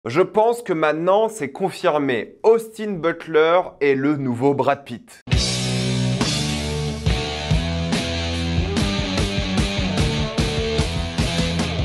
Je pense que maintenant, c'est confirmé. Austin Butler est le nouveau Brad Pitt.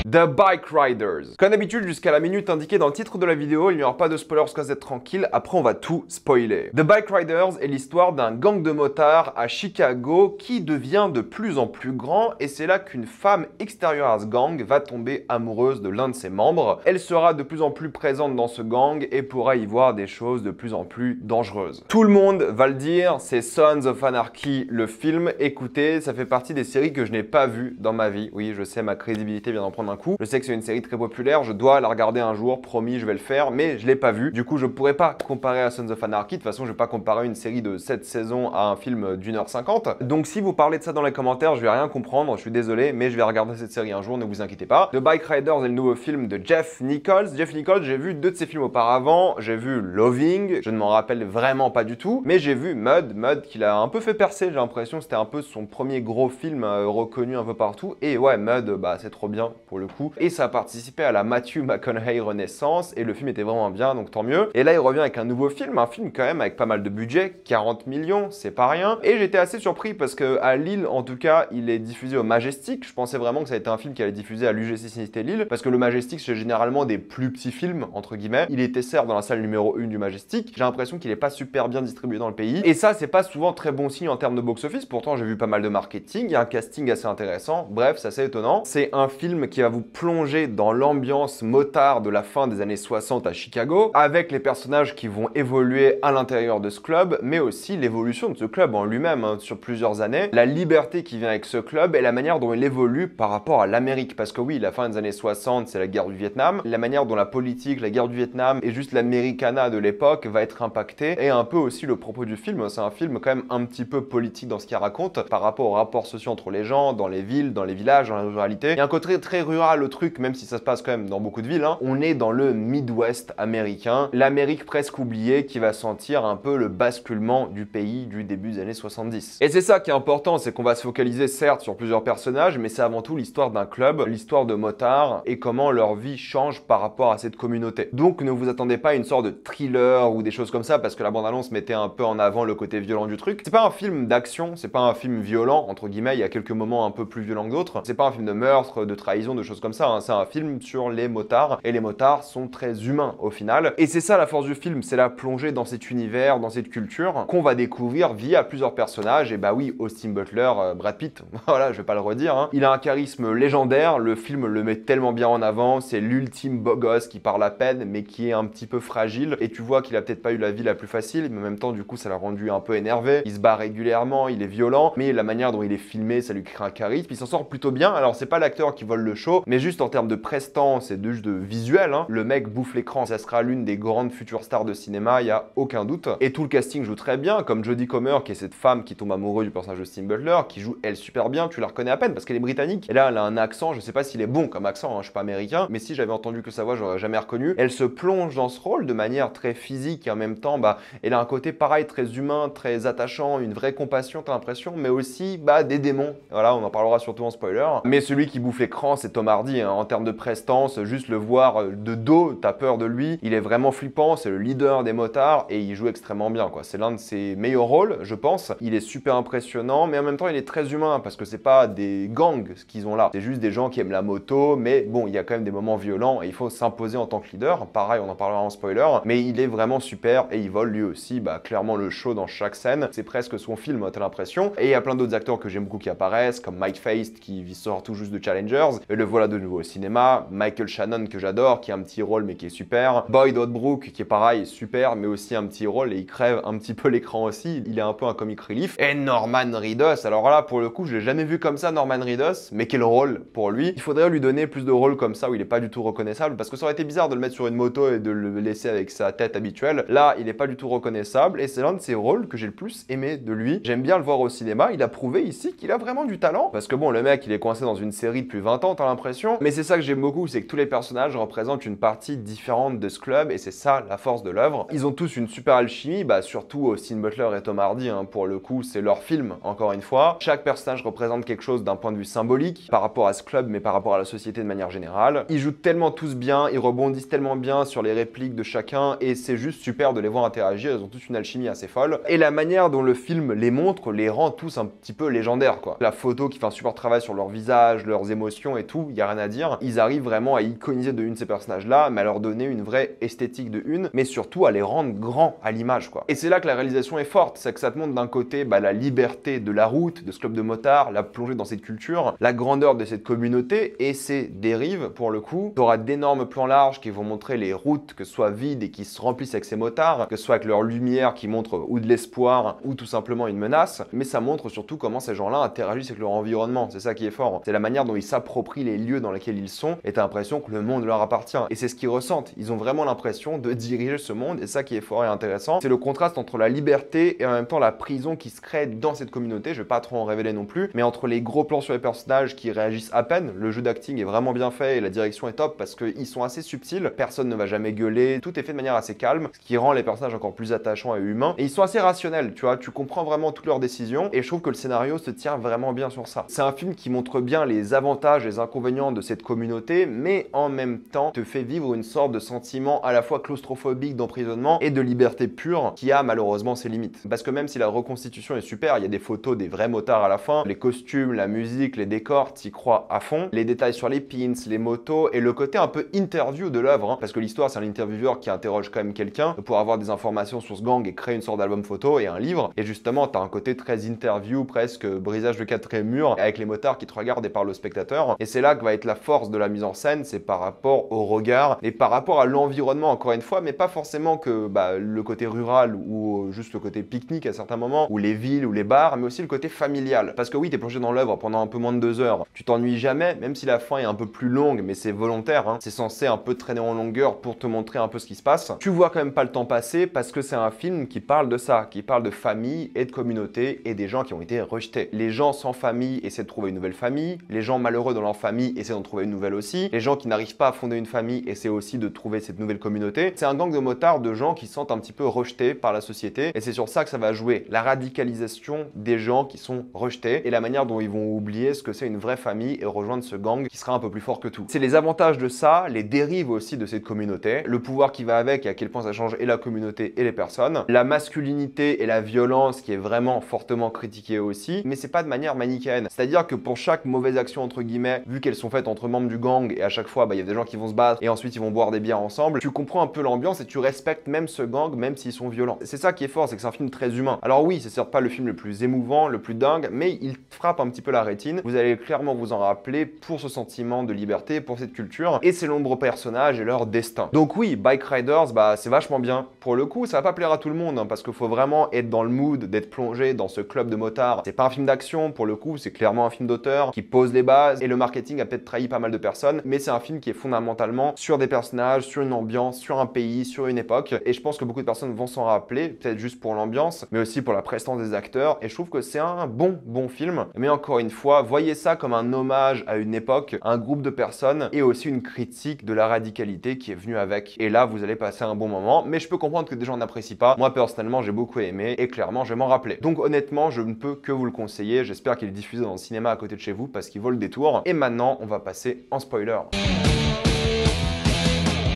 The Bike Riders. Comme d'habitude, jusqu'à la minute indiquée dans le titre de la vidéo, il n'y aura pas de spoilers, parce êtes tranquille, après on va tout spoiler. The Bike Riders est l'histoire d'un gang de motards à Chicago qui devient de plus en plus grand, et c'est là qu'une femme extérieure à ce gang va tomber amoureuse de l'un de ses membres. Elle sera de plus en plus présente dans ce gang et pourra y voir des choses de plus en plus dangereuses. Tout le monde va le dire, c'est Sons of Anarchy, le film. Écoutez, ça fait partie des séries que je n'ai pas vues dans ma vie. Oui, je sais, ma crédibilité vient d'en prendre un coup. Je sais que c'est une série très populaire, je dois la regarder un jour, promis, je vais le faire, mais je l'ai pas vue. Du coup, je pourrais pas comparer à Sons of Anarchy. De toute façon, je vais pas comparer une série de 7 saisons à un film d'1h50. Donc, si vous parlez de ça dans les commentaires, je vais rien comprendre, je suis désolé, mais je vais regarder cette série un jour, ne vous inquiétez pas. The Bike Riders est le nouveau film de Jeff Nichols. Jeff Nichols, j'ai vu 2 de ses films auparavant. J'ai vu Loving, je ne m'en rappelle vraiment pas du tout, mais j'ai vu Mud qu'il a un peu fait percer. J'ai l'impression que c'était un peu son premier gros film reconnu un peu partout. Et ouais, Mud, bah c'est trop bien pour le coup. Et ça a participé à la Matthew McConaughey renaissance et le film était vraiment bien, donc tant mieux. Et là, il revient avec un nouveau film, un film quand même avec pas mal de budget, 40 millions, c'est pas rien. Et j'étais assez surpris parce que à Lille, en tout cas, il est diffusé au Majestic. Je pensais vraiment que ça allait être un film qui allait diffuser à l'UGC Cinété Lille parce que le Majestic, c'est généralement des plus petits films, entre guillemets. Il était certes dans la salle numéro 1 du Majestic. J'ai l'impression qu'il est pas super bien distribué dans le pays. Et ça, c'est pas souvent très bon signe en termes de box-office. Pourtant, j'ai vu pas mal de marketing. Il y a un casting assez intéressant. Bref, c'est assez étonnant. C'est un film qui va vous plonger dans l'ambiance motard de la fin des années 60 à Chicago, avec les personnages qui vont évoluer à l'intérieur de ce club, mais aussi l'évolution de ce club en lui-même sur plusieurs années, la liberté qui vient avec ce club et la manière dont il évolue par rapport à l'Amérique. Parce que oui, la fin des années 60, c'est la guerre du Vietnam. La manière dont la politique, la guerre du Vietnam et juste l'Americana de l'époque va être impactée, et un peu aussi le propos du film. C'est un film quand même un petit peu politique dans ce qu'il raconte par rapport aux rapports sociaux entre les gens, dans les villes, dans les villages, dans la ruralité. Il y a un côté très rural le truc, même si ça se passe quand même dans beaucoup de villes. On est dans le Midwest américain, l'Amérique presque oubliée qui va sentir un peu le basculement du pays du début des années 70. Et c'est ça qui est important, c'est qu'on va se focaliser certes sur plusieurs personnages, mais c'est avant tout l'histoire d'un club, l'histoire de motards et comment leur vie change par rapport à cette communauté. Donc ne vous attendez pas à une sorte de thriller ou des choses comme ça, parce que la bande-annonce mettait un peu en avant le côté violent du truc. C'est pas un film d'action, c'est pas un film violent, entre guillemets, il y a quelques moments un peu plus violents que d'autres. C'est pas un film de meurtre, de trahison, de choses comme ça, c'est un film sur les motards, et les motards sont très humains au final. Et c'est ça la force du film, c'est la plongée dans cet univers, dans cette culture, qu'on va découvrir via plusieurs personnages. Et bah oui, Austin Butler, Brad Pitt, voilà, je vais pas le redire, il a un charisme légendaire, le film le met tellement bien en avant, c'est l'ultime beau gosse qui parle à peine, mais qui est un petit peu fragile, et tu vois qu'il a peut-être pas eu la vie la plus facile, mais en même temps, du coup, ça l'a rendu un peu énervé, il se bat régulièrement, il est violent, mais la manière dont il est filmé, ça lui crée un charisme, il s'en sort plutôt bien. Alors c'est pas l'acteur qui vole le show, mais juste en termes de prestance et de visuel, le mec bouffe l'écran. Ça sera l'une des grandes futures stars de cinéma, il y a aucun doute. Et tout le casting joue très bien, comme Jodie Comer, qui est cette femme qui tombe amoureuse du personnage de Austin Butler, qui joue elle super bien, tu la reconnais à peine parce qu'elle est britannique. Et là, elle a un accent, je sais pas s'il est bon comme accent, je suis pas américain, mais si j'avais entendu que sa voix, j'aurais jamais reconnu. Elle se plonge dans ce rôle de manière très physique et en même temps, elle a un côté pareil, très humain, très attachant, une vraie compassion, t'as l'impression, mais aussi, des démons. Voilà, on en parlera surtout en spoiler. Mais celui qui bouffe l'écran, c'est Tom Hardy, en termes de prestance, juste le voir de dos, t'as peur de lui. Il est vraiment flippant, c'est le leader des motards et il joue extrêmement bien, quoi. C'est l'un de ses meilleurs rôles, je pense. Il est super impressionnant, mais en même temps, il est très humain parce que c'est pas des gangs ce qu'ils ont là. C'est juste des gens qui aiment la moto, mais bon, il y a quand même des moments violents et il faut s'imposer en tant que leader. Pareil, on en parlera en spoiler, mais il est vraiment super et il vole lui aussi, clairement le show dans chaque scène. C'est presque son film, t'as l'impression. Et il y a plein d'autres acteurs que j'aime beaucoup qui apparaissent, comme Mike Faist qui sort tout juste de Challengers, et le voilà de nouveau au cinéma. Michael Shannon que j'adore, qui a un petit rôle mais qui est super. Boyd Holbrook qui est pareil, super, mais aussi un petit rôle et il crève un petit peu l'écran aussi. Il est un peu un comic relief. Et Norman Reedus, alors là pour le coup je l'ai jamais vu comme ça Norman Reedus, mais quel rôle pour lui. Il faudrait lui donner plus de rôles comme ça où il est pas du tout reconnaissable, parce que ça aurait été bizarre de le mettre sur une moto et de le laisser avec sa tête habituelle. Là il est pas du tout reconnaissable et c'est l'un de ses rôles que j'ai le plus aimé de lui. J'aime bien le voir au cinéma, il a prouvé ici qu'il a vraiment du talent, parce que bon, le mec il est coincé dans une série depuis 20 ans, t'as l'impression. informations. Mais c'est ça que j'aime beaucoup, c'est que tous les personnages représentent une partie différente de ce club et c'est ça la force de l'œuvre. Ils ont tous une super alchimie, surtout Austin Butler et Tom Hardy, pour le coup c'est leur film encore une fois. Chaque personnage représente quelque chose d'un point de vue symbolique par rapport à ce club mais par rapport à la société de manière générale. Ils jouent tellement tous bien, ils rebondissent tellement bien sur les répliques de chacun et c'est juste super de les voir interagir, ils ont tous une alchimie assez folle. Et la manière dont le film les montre les rend tous un petit peu légendaires quoi. La photo qui fait un super travail sur leur visage, leurs émotions et tout, il y a rien à dire. Ils arrivent vraiment à iconiser de une ces personnages là, mais à leur donner une vraie esthétique de une, mais surtout à les rendre grands à l'image quoi. Et c'est là que la réalisation est forte, c'est que ça te montre d'un côté la liberté de la route, de ce club de motards, la plongée dans cette culture, la grandeur de cette communauté et ses dérives pour le coup. Tu auras d'énormes plans larges qui vont montrer les routes, que ce soit vides et qui se remplissent avec ces motards, que ce soit avec leur lumière qui montre ou de l'espoir ou tout simplement une menace, mais ça montre surtout comment ces gens-là interagissent avec leur environnement, c'est ça qui est fort. C'est la manière dont ils s'approprient les lieux dans lesquels ils sont et t'as l'impression que le monde leur appartient. Et c'est ce qu'ils ressentent, ils ont vraiment l'impression de diriger ce monde et ça qui est fort et intéressant. C'est le contraste entre la liberté et en même temps la prison qui se crée dans cette communauté, je vais pas trop en révéler non plus, mais entre les gros plans sur les personnages qui réagissent à peine, le jeu d'acting est vraiment bien fait et la direction est top parce qu'ils sont assez subtils, personne ne va jamais gueuler, tout est fait de manière assez calme, ce qui rend les personnages encore plus attachants et humains, et ils sont assez rationnels, tu vois, tu comprends vraiment toutes leurs décisions, et je trouve que le scénario se tient vraiment bien sur ça. C'est un film qui montre bien les avantages et les inconvénients de cette communauté, mais en même temps te fait vivre une sorte de sentiment à la fois claustrophobique d'emprisonnement et de liberté pure qui a malheureusement ses limites. Parce que même si la reconstitution est super, il y a des photos des vrais motards à la fin, les costumes, la musique, les décors, t'y crois à fond, les détails sur les pins, les motos et le côté un peu interview de l'œuvre, parce que l'histoire c'est un intervieweur qui interroge quand même quelqu'un pour avoir des informations sur ce gang et créer une sorte d'album photo et un livre, et justement t'as un côté très interview, presque brisage de quatrième mur avec les motards qui te regardent et parlent au spectateur, et c'est là que va être la force de la mise en scène, c'est par rapport au regard et par rapport à l'environnement encore une fois, mais pas forcément que le côté rural ou juste le côté pique-nique à certains moments, ou les villes ou les bars, mais aussi le côté familial. Parce que oui, t'es plongé dans l'œuvre pendant un peu moins de 2 heures, tu t'ennuies jamais, même si la fin est un peu plus longue, mais c'est volontaire, c'est censé un peu traîner en longueur pour te montrer un peu ce qui se passe. Tu vois quand même pas le temps passer parce que c'est un film qui parle de ça, qui parle de famille et de communauté et des gens qui ont été rejetés. Les gens sans famille essaient de trouver une nouvelle famille, les gens malheureux dans leur famille essaient d'en trouver une nouvelle aussi, les gens qui n'arrivent pas à fonder une famille essaient aussi de trouver cette nouvelle communauté. C'est un gang de motards de gens qui se sentent un petit peu rejetés par la société et c'est sur ça que ça va jouer, la radicalisation des gens qui sont rejetés et la manière dont ils vont oublier ce que c'est une vraie famille et rejoindre ce gang qui sera un peu plus fort que tout. C'est les avantages de ça, les dérives aussi de cette communauté, le pouvoir qui va avec et à quel point ça change et la communauté et les personnes, la masculinité et la violence qui est vraiment fortement critiquée aussi, mais c'est pas de manière manichéenne. C'est-à-dire que pour chaque mauvaise action entre guillemets, vu qu'elles sont faites entre membres du gang et à chaque fois il y a des gens qui vont se battre et ensuite ils vont boire des bières ensemble, tu comprends un peu l'ambiance et tu respectes même ce gang même s'ils sont violents. C'est ça qui est fort, c'est que c'est un film très humain. Alors oui, c'est certes pas le film le plus émouvant, le plus dingue, mais il frappe un petit peu la rétine. Vous allez clairement vous en rappeler pour ce sentiment de liberté, pour cette culture et ces nombreux personnages et leur destin. Donc oui, Bike Riders, c'est vachement bien. Pour le coup, ça va pas plaire à tout le monde parce qu'il faut vraiment être dans le mood d'être plongé dans ce club de motards. C'est pas un film d'action, pour le coup, c'est clairement un film d'auteur qui pose les bases et le marketing a peut-être trahi pas mal de personnes, mais c'est un film qui est fondamentalement sur des personnages, sur une ambiance, sur un pays, sur une époque et je pense que beaucoup de personnes vont s'en rappeler, peut-être juste pour l'ambiance, mais aussi pour la prestance des acteurs et je trouve que c'est un bon film. Mais encore une fois, voyez ça comme un hommage à une époque, un groupe de personnes et aussi une critique de la radicalité qui est venue avec. Et là, vous allez passer un bon moment, mais je peux comprendre que des gens n'apprécient pas. Moi, personnellement, j'ai beaucoup aimé et clairement, je vais m'en rappeler. Donc honnêtement, je ne peux que vous le conseiller. J'espère qu'il est diffusé dans le cinéma à côté de chez vous parce qu'il vaut le détour. Et maintenant, on va passer en spoiler.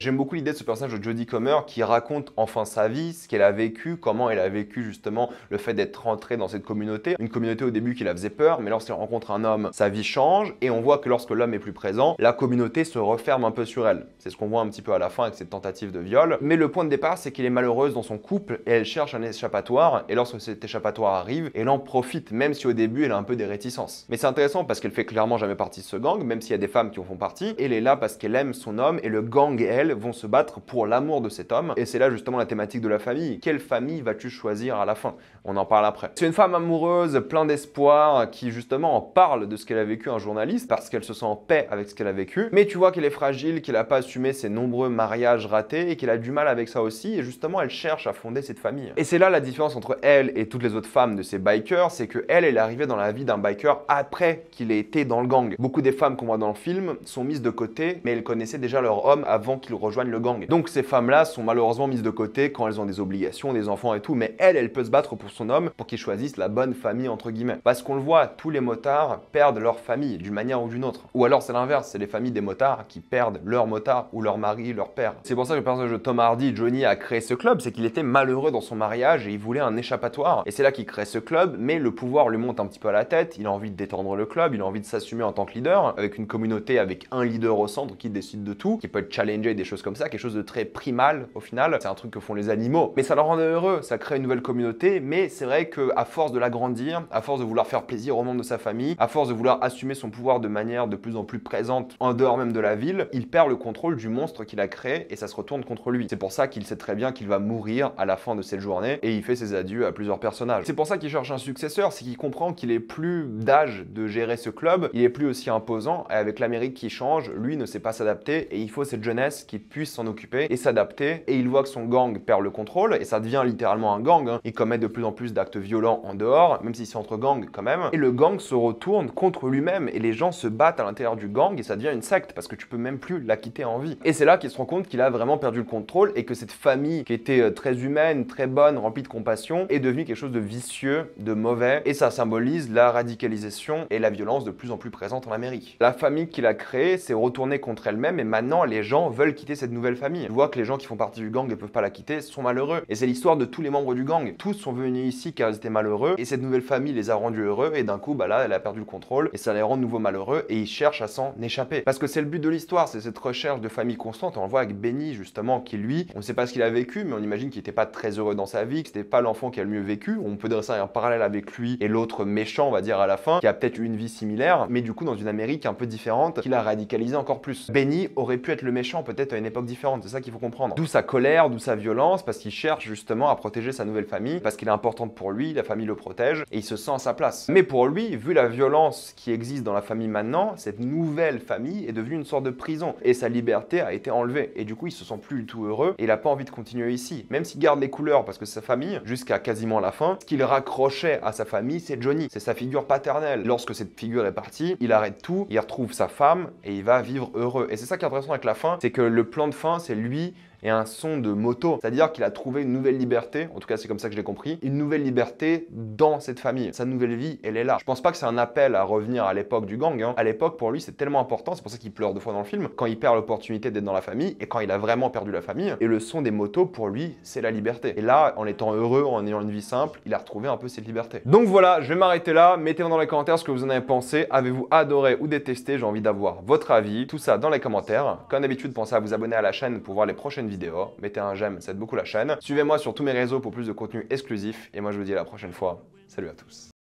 J'aime beaucoup l'idée de ce personnage de Jodie Comer qui raconte enfin sa vie, ce qu'elle a vécu, comment elle a vécu justement le fait d'être rentrée dans cette communauté. Une communauté au début qui la faisait peur, mais lorsqu'elle rencontre un homme, sa vie change et on voit que lorsque l'homme est plus présent, la communauté se referme un peu sur elle. C'est ce qu'on voit un petit peu à la fin avec cette tentative de viol. Mais le point de départ, c'est qu'elle est malheureuse dans son couple et elle cherche un échappatoire et lorsque cet échappatoire arrive, elle en profite, même si au début elle a un peu des réticences. Mais c'est intéressant parce qu'elle fait clairement jamais partie de ce gang, même s'il y a des femmes qui en font partie. Elle est là parce qu'elle aime son homme et le gang et elle elles vont se battre pour l'amour de cet homme. Et c'est là justement la thématique de la famille. Quelle famille vas-tu choisir à la fin? On en parle après. C'est une femme amoureuse, plein d'espoir, qui justement en parle de ce qu'elle a vécu, un journaliste, parce qu'elle se sent en paix avec ce qu'elle a vécu. Mais tu vois qu'elle est fragile, qu'elle n'a pas assumé ses nombreux mariages ratés et qu'elle a du mal avec ça aussi. Et justement, elle cherche à fonder cette famille. Et c'est là la différence entre elle et toutes les autres femmes de ces bikers, c'est que elle est arrivée dans la vie d'un biker après qu'il ait été dans le gang. Beaucoup des femmes qu'on voit dans le film sont mises de côté, mais elles connaissaient déjà leur homme avant qu'ils rejoignent le gang. Donc ces femmes-là sont malheureusement mises de côté quand elles ont des obligations, des enfants et tout, mais elle peut se battre pour son homme, pour qu'il choisisse la bonne famille entre guillemets. Parce qu'on le voit, tous les motards perdent leur famille d'une manière ou d'une autre. Ou alors c'est l'inverse, c'est les familles des motards qui perdent leur motard ou leur mari, leur père. C'est pour ça que le personnage de Tom Hardy, Johnny, a créé ce club, c'est qu'il était malheureux dans son mariage et il voulait un échappatoire. Et c'est là qu'il crée ce club, mais le pouvoir lui monte un petit peu à la tête, il a envie de détendre le club, il a envie de s'assumer en tant que leader, avec une communauté, avec un leader au centre qui décide de tout, qui peut être challengé, des choses comme ça, quelque chose de très primal au final. C'est un truc que font les animaux, mais ça leur rendait heureux, ça crée une nouvelle communauté, mais c'est vrai qu'à force de l'agrandir, à force de vouloir faire plaisir aux membres de sa famille, à force de vouloir assumer son pouvoir de manière de plus en plus présente en dehors même de la ville, il perd le contrôle du monstre qu'il a créé et ça se retourne contre lui. C'est pour ça qu'il sait très bien qu'il va mourir à la fin de cette journée et il fait ses adieux à plusieurs personnages. C'est pour ça qu'il cherche un successeur, c'est qu'il comprend qu'il est plus d'âge de gérer ce club, il est plus aussi imposant et avec l'Amérique qui change, lui ne sait pas s'adapter et il faut cette jeunesse qui puisse s'en occuper et s'adapter et il voit que son gang perd le contrôle et ça devient littéralement un gang, hein. Il commet de plus en plus d'actes violents en dehors, même si c'est entre gangs quand même, et le gang se retourne contre lui-même et les gens se battent à l'intérieur du gang et ça devient une secte parce que tu peux même plus la quitter en vie. Et c'est là qu'il se rend compte qu'il a vraiment perdu le contrôle et que cette famille qui était très humaine, très bonne, remplie de compassion, est devenue quelque chose de vicieux, de mauvais et ça symbolise la radicalisation et la violence de plus en plus présente en Amérique. La famille qu'il a créée s'est retournée contre elle-même et maintenant les gens veulent quitter cette nouvelle famille. On voit que les gens qui font partie du gang ne peuvent pas la quitter, sont malheureux. Et c'est l'histoire de tous les membres du gang. Tous sont venus ici car ils étaient malheureux et cette nouvelle famille les a rendus heureux et d'un coup bah là elle a perdu le contrôle et ça les rend de nouveau malheureux et ils cherchent à s'en échapper. Parce que c'est le but de l'histoire, c'est cette recherche de famille constante. On le voit avec Benny justement qui lui, on ne sait pas ce qu'il a vécu mais on imagine qu'il n'était pas très heureux dans sa vie, que c'était pas l'enfant qui a le mieux vécu. On peut dresser un parallèle avec lui et l'autre méchant on va dire à la fin qui a peut-être eu une vie similaire mais du coup dans une Amérique un peu différente qui l'a radicalisé encore plus. Benny aurait pu être le méchant peut-être à une époque différente, c'est ça qu'il faut comprendre. D'où sa colère, d'où sa violence parce qu'il cherche justement à protéger sa nouvelle famille parce qu'il est importante pour lui, la famille le protège et il se sent à sa place. Mais pour lui, vu la violence qui existe dans la famille maintenant, cette nouvelle famille est devenue une sorte de prison et sa liberté a été enlevée et du coup il se sent plus du tout heureux et il a pas envie de continuer ici. Même s'il garde les couleurs parce que c'est sa famille, jusqu'à quasiment la fin, ce qu'il raccrochait à sa famille c'est Johnny, c'est sa figure paternelle. Lorsque cette figure est partie, il arrête tout, il retrouve sa femme et il va vivre heureux. Et c'est ça qui est intéressant avec la fin, c'est que le plan de fin c'est lui et un son de moto. C'est-à-dire qu'il a trouvé une nouvelle liberté, en tout cas c'est comme ça que je l'ai compris, une nouvelle liberté dans cette famille. Sa nouvelle vie, elle est là. Je pense pas que c'est un appel à revenir à l'époque du gang, hein. À l'époque, pour lui, c'est tellement important, c'est pour ça qu'il pleure 2 fois dans le film, quand il perd l'opportunité d'être dans la famille et quand il a vraiment perdu la famille. Et le son des motos, pour lui, c'est la liberté. Et là, en étant heureux, en ayant une vie simple, il a retrouvé un peu cette liberté. Donc voilà, je vais m'arrêter là. Mettez-moi dans les commentaires ce que vous en avez pensé. Avez-vous adoré ou détesté? J'ai envie d'avoir votre avis. Tout ça dans les commentaires. Comme d'habitude, pensez à vous abonner à la chaîne pour voir les prochaines vidéos. Mettez un j'aime, ça aide beaucoup la chaîne. Suivez-moi sur tous mes réseaux pour plus de contenu exclusif. Et moi, je vous dis à la prochaine fois. Salut à tous.